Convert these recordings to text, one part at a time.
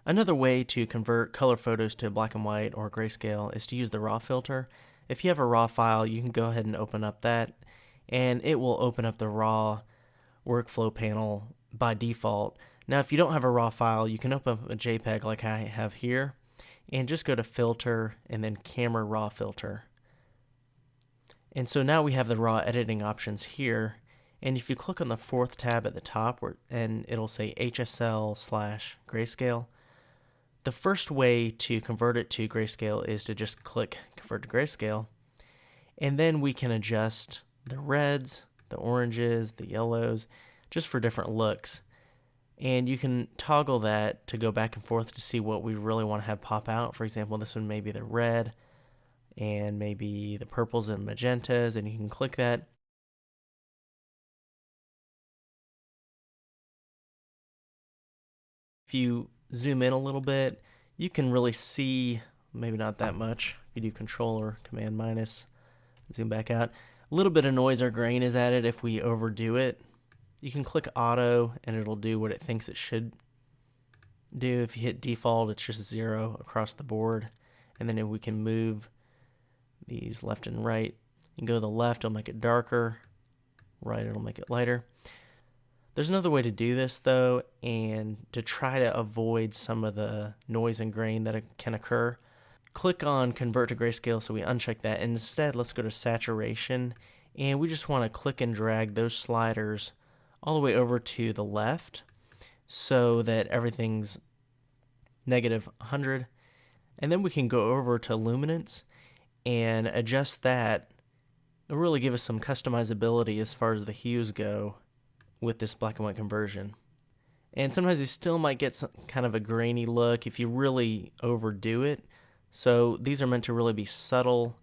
Another way to convert color photos to black and white or grayscale is to use the RAW filter. If you have a RAW file, you can go ahead and open up that, and it will open up the RAW workflow panel by default. Now, if you don't have a RAW file, you can open up a JPEG like I have here, and just go to Filter and then Camera RAW Filter. And so now we have the RAW editing options here, and if you click on the fourth tab at the top, and it'll say HSL/grayscale, the first way to convert it to grayscale is to just click Convert to Grayscale, and then we can adjust the reds, the oranges, the yellows, just for different looks. And you can toggle that to go back and forth to see what we really want to have pop out. For example, this one may be the red, and maybe the purples and magentas, and you can click that. If you zoom in a little bit, you can really see, maybe not that much. You do Control or Command minus, zoom back out. A little bit of noise or grain is added if we overdo it. You can click Auto and it'll do what it thinks it should do. If you hit default, it's just 0 across the board. And then if we can move these left and right, you can go to the left, it'll make it darker. Right, it'll make it lighter. There's another way to do this though, and to try to avoid some of the noise and grain that can occur. Click on Convert to Grayscale, so we uncheck that. And instead, let's go to Saturation, and we just want to click and drag those sliders all the way over to the left so that everything's negative 100. And then we can go over to Luminance and adjust that. It'll really give us some customizability as far as the hues go with this black and white conversion. And sometimes you still might get some kind of a grainy look if you really overdo it. So these are meant to really be subtle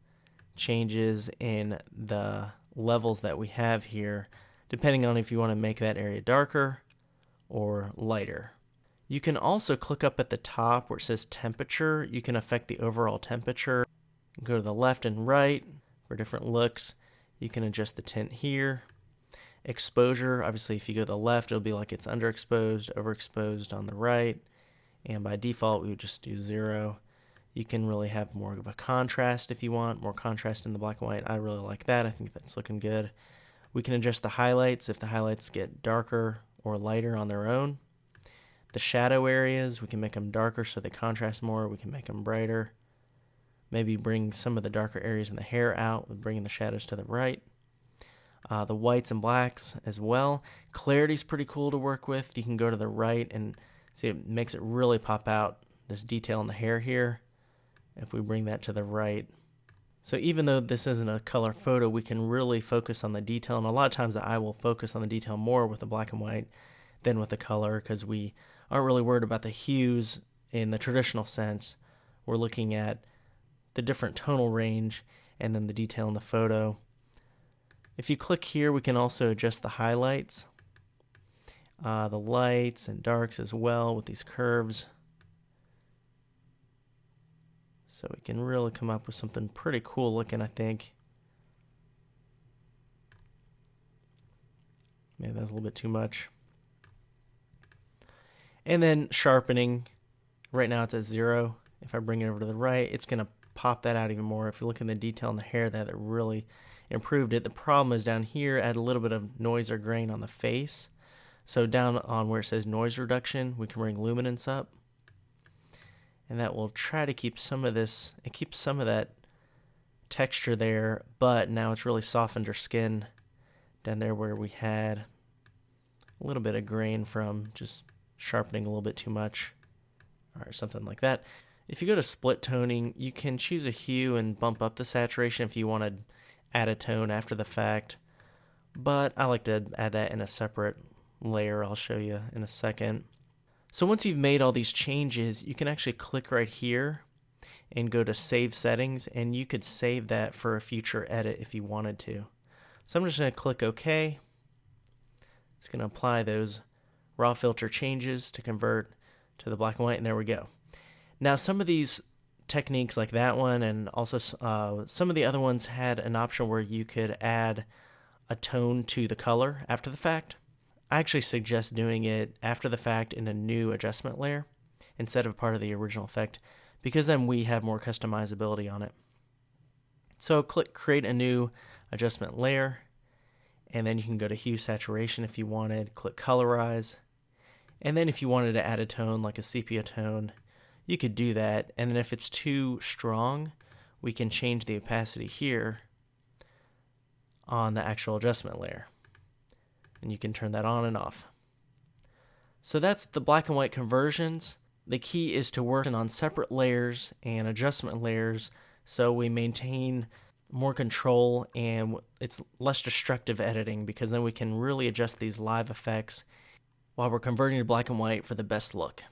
changes in the levels that we have here, depending on if you want to make that area darker or lighter. You can also click up at the top where it says temperature. You can affect the overall temperature. Go to the left and right for different looks. You can adjust the tint here. Exposure, obviously if you go to the left, it'll be like it's underexposed, overexposed on the right. And by default, we would just do 0. You can really have more of a contrast if you want, more contrast in the black and white. I really like that. I think that's looking good. We can adjust the highlights if the highlights get darker or lighter on their own. The shadow areas, we can make them darker so they contrast more. We can make them brighter. Maybe bring some of the darker areas in the hair out with bringing the shadows to the right. The whites and blacks as well. Clarity is pretty cool to work with. You can go to the right and see it makes it really pop out, this detail in the hair here. If we bring that to the right. So even though this isn't a color photo, we can really focus on the detail. And a lot of times I will focus on the detail more with the black and white than with the color, because we aren't really worried about the hues in the traditional sense. We're looking at the different tonal range and then the detail in the photo. If you click here, we can also adjust the highlights, the lights and darks as well with these curves. So we can really come up with something pretty cool looking, I think. Maybe that's a little bit too much. And then sharpening, right now it's at 0. If I bring it over to the right, it's going to pop that out even more. If you look in the detail in the hair, that really improved it. The problem is down here, add a little bit of noise or grain on the face. So down on where it says noise reduction, we can bring luminance up. And that will try to keep some of this, it keeps some of that texture there, but now it's really softened our skin down there where we had a little bit of grain from just sharpening a little bit too much, or something like that. If you go to split toning, you can choose a hue and bump up the saturation if you want to add a tone after the fact, but I like to add that in a separate layer. I'll show you in a second. So once you've made all these changes, you can actually click right here and go to Save Settings, and you could save that for a future edit if you wanted to. So I'm just going to click OK. It's going to apply those raw filter changes to convert to the black and white, and there we go. Now some of these techniques like that one, and also some of the other ones, had an option where you could add a tone to the color after the fact. I actually suggest doing it after the fact in a new adjustment layer, instead of part of the original effect, because then we have more customizability on it. So click create a new adjustment layer, and then you can go to hue saturation if you wanted, click colorize, and then if you wanted to add a tone like a sepia tone, you could do that. And then if it's too strong, we can change the opacity here on the actual adjustment layer, and you can turn that on and off. So that's the black and white conversions. The key is to work on separate layers and adjustment layers so we maintain more control and it's less destructive editing, because then we can really adjust these live effects while we're converting to black and white for the best look.